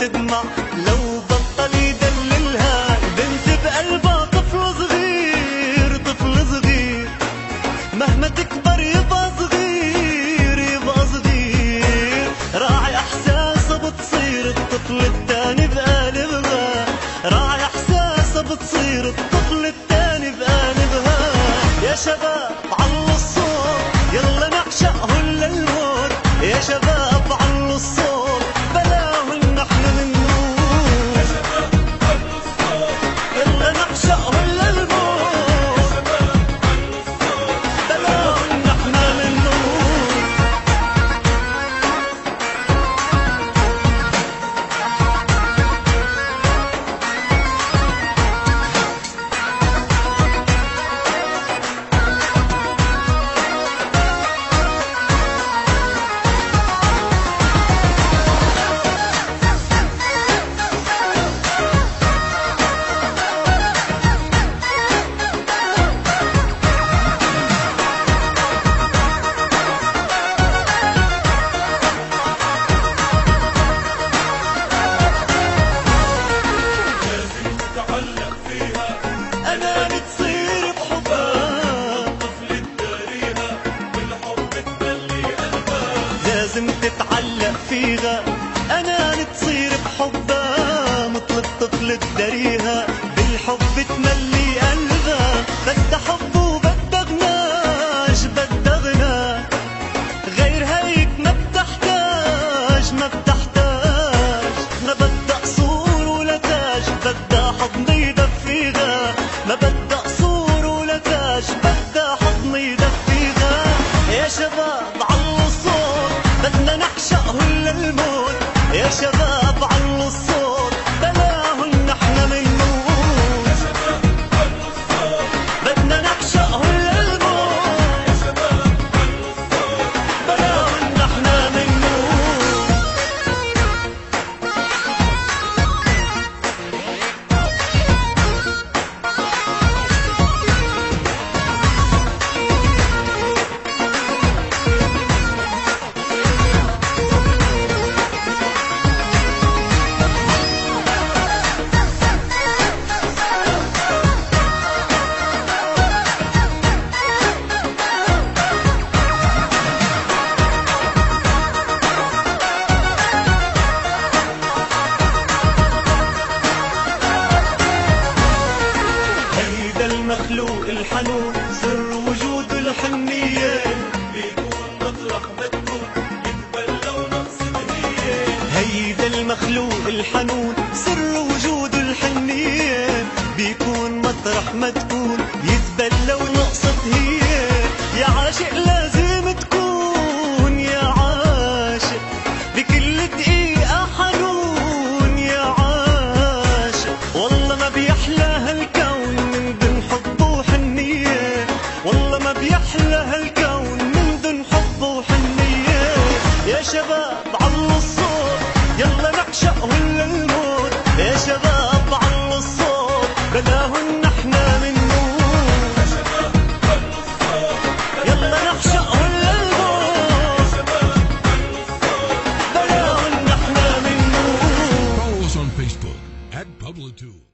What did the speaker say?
تدمع لو بطل يدللها بنت بقلبها طفل صغير طفل صغير مهما تكبر يبقى صغير يبقى صغير راعي احساسها بتصير الطفل التاني بقلبها راعي احساسها بتصير الطفل التاني بقلبها يا شباب علوا الصوت يلا نعشقهن للموت يا شباب علوا الصوت بلاهن نحن منوت يا شباب علوا الصوت يلا نعشقهن للموت يا شباب علوا الصوت بلاهن نحن منوت لازم تتعلق فيها أنان تصير بحبها مثل الطفل تداريها بالحب تملي قلبها بدها حب وبدها غناش بدها غنى غير هيك ما بتحتاج ما بتحتاج ما بدها قصور ولا تاج بدها حضن يدفيها ما بدها قصور ولا تاج بدها حضن يدفيها يا شباب علوا الصوت بدنا نعشقهن للموت يا شباب علوا الصوت بلاهن نحن منوت يا شباب علوا الصوت بدنا نعشقهن للموت يا شباب علوا الصوت بلاهن نحن منوت المخلوق الحنون سر وجود الحنية بيكون مطرح ما تكون يتبلى ونقص هدية هيدا المخلوق الحنون سر وجود الحنية بيكون مطرح ما تكون يتبلى ونقص هدية يا عاشق لازم تكون يا عاشق بكل دقيقة حنون يا عاشق والله ما بيحلى هالكون والله ما بيحلى هالكون من دون حب وحنية يا شباب علوا الصوت يلا نعشقهن للموت يا شباب علوا الصوت بلاهن نحن منوت يا شباب علوا الصوت يلا نعشقهن للموت يا شباب علوا الصوت بلاهن نحن منوت. Follow us on Facebook @Pablo2.